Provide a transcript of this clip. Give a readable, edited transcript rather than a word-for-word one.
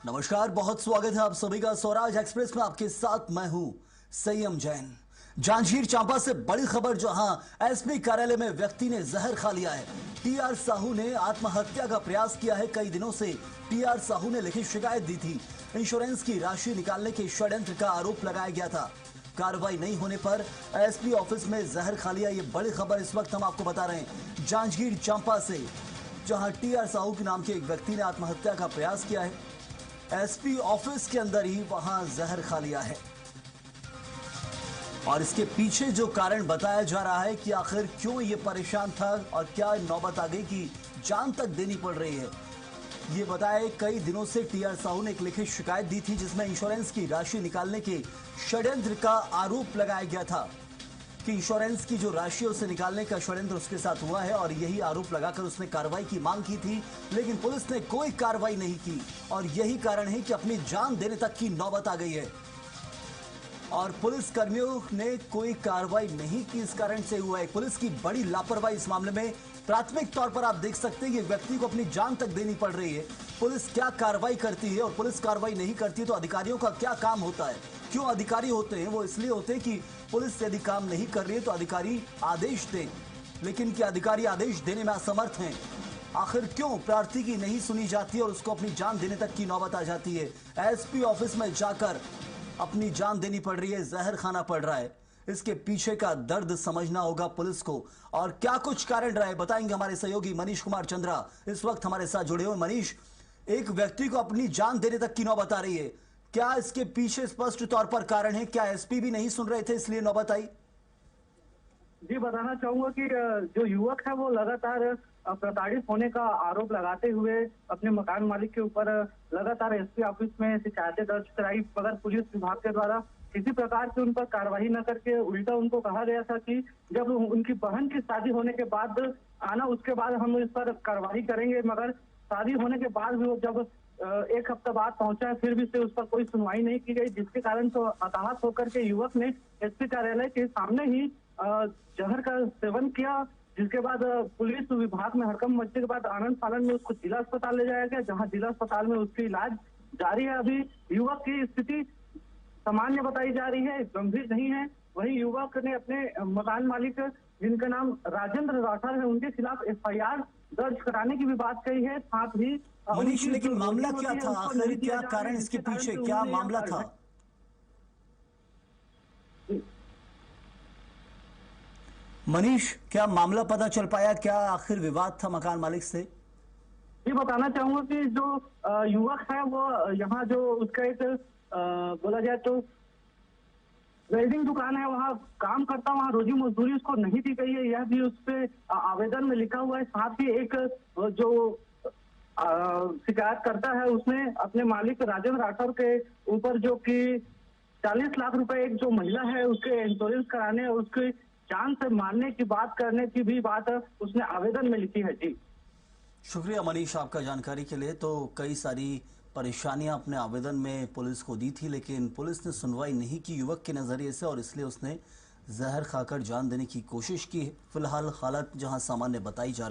नमस्कार, बहुत स्वागत है आप सभी का स्वराज एक्सप्रेस में। आपके साथ मैं हूं संयम जैन। जांजगीर चांपा से बड़ी खबर, जहां एसपी कार्यालय में व्यक्ति ने जहर खा लिया है। टीआर साहू ने आत्महत्या का प्रयास किया है। कई दिनों से टीआर साहू ने लिखित शिकायत दी थी। इंश्योरेंस की राशि निकालने के षड्यंत्र का आरोप लगाया गया था। कार्रवाई नहीं होने पर एसपी ऑफिस में जहर खा लिया। ये बड़ी खबर इस वक्त हम आपको बता रहे हैं जांजगीर चांपा से, जहां टीआर साहू के नाम के एक व्यक्ति ने आत्महत्या का प्रयास किया है। एसपी ऑफिस के अंदर ही वहां जहर खा लिया है और इसके पीछे जो कारण बताया जा रहा है कि आखिर क्यों ये परेशान था और क्या नौबत आ गई कि जान तक देनी पड़ रही है, ये बताया। कई दिनों से टीआर साहू ने एक लिखित शिकायत दी थी जिसमें इंश्योरेंस की राशि निकालने के षड्यंत्र का आरोप लगाया गया था कि इंश्योरेंस की जो राशि है उसे निकालने का षड्यंत्र उसके साथ हुआ है और यही आरोप लगाकर उसने कार्रवाई की मांग की थी, लेकिन पुलिस ने कोई कार्रवाई नहीं की और यही कारण है कि अपनी जान देने तक की नौबत आ गई है और पुलिस कर्मियों ने कोई कार्रवाई नहीं की। इस कारण से हुआ है पुलिस की बड़ी लापरवाही इस मामले में। प्राथमिक तौर पर आप देख सकते हैं कि व्यक्ति को अपनी जान तक देनी पड़ रही है। पुलिस क्या कार्रवाई करती है और पुलिस कार्रवाई नहीं करती है तो अधिकारियों का क्या काम होता है? क्यों अधिकारी होते हैं? वो इसलिए होते हैं कि पुलिस यदि काम नहीं कर रही है तो अधिकारी आदेश दें, लेकिन क्या अधिकारी आदेश देने में असमर्थ हैं? आखिर क्यों प्रार्थी की नहीं सुनी जाती और उसको अपनी जान देने तक की नौबत आ जाती है? एसपी ऑफिस में जाकर अपनी जान देनी पड़ रही है, जहर खाना पड़ रहा है। इसके पीछे का दर्द समझना होगा पुलिस को और क्या कुछ कारण रहा है बताएंगे हमारे सहयोगी मनीष कुमार चंद्रा इस वक्त हमारे साथ जुड़े हुए। मनीष, एक व्यक्ति को अपनी जान देने तक की नौबत आ रही है, क्या इसके पीछे स्पष्ट तौर पर कारण है? क्या एसपी भी नहीं सुन रहे थे इसलिए नौबत आई? जी, बताना चाहूंगा कि जो युवक है वो लगातार प्रताड़ित होने का आरोप लगाते हुए अपने मकान मालिक के ऊपर लगातार एसपी ऑफिस में शिकायतें दर्ज कराई, मगर पुलिस विभाग के द्वारा किसी प्रकार की उन पर कार्रवाई न करके उल्टा उनको कहा गया था कि जब उनकी बहन की शादी होने के बाद आना, उसके बाद हम इस पर कार्रवाई करेंगे। मगर शादी होने के बाद भी वो जब एक हफ्ता बाद पहुंचा है फिर भी से उस पर कोई सुनवाई नहीं की गई, जिसके कारण तो हताहत होकर के युवक ने एसपी कार्यालय के सामने ही जहर का सेवन किया, जिसके बाद पुलिस विभाग में हड़कंप मचने के बाद आनंद फानन में उसको जिला अस्पताल ले जाया गया, जहां जिला अस्पताल में उसकी इलाज जारी है। अभी युवक की स्थिति सामान्य बताई जा रही है, गंभीर नहीं है। वहीं युवक ने अपने मकान मालिक जिनका नाम राजेंद्र राठौर है उनके खिलाफ एफआईआर दर्ज कराने की भी बात कही है। साथ ही मनीष, लेकिन मामला क्या था? आखिर क्या कारण इसके पीछे, क्या मामला था? मनीष, क्या मामला पता चल पाया? क्या आखिर विवाद था मकान मालिक से? ये बताना चाहूंगा कि जो युवक है वो यहाँ जो उसका एक बोला जाए तो वेल्डिंग दुकान है, वहाँ काम करता, वहाँ रोजी मजदूरी उसको नहीं दी गई है, यह भी उस पे आवेदन में लिखा हुआ है। साथ ही एक जो शिकायत करता है उसने अपने मालिक राजेंद्र राठौर के ऊपर जो कि 40 लाख रुपए एक जो महिला है उसके इंश्योरेंस कराने और उसके जान से मारने की बात करने की भी बात उसने आवेदन में लिखी है। जी शुक्रिया मनीष आपका जानकारी के लिए। तो कई सारी परेशानियां अपने आवेदन में पुलिस को दी थी, लेकिन पुलिस ने सुनवाई नहीं की युवक के नजरिए से और इसलिए उसने जहर खाकर जान देने की कोशिश की है। फिलहाल हालत जहां सामान्य बताई जा रही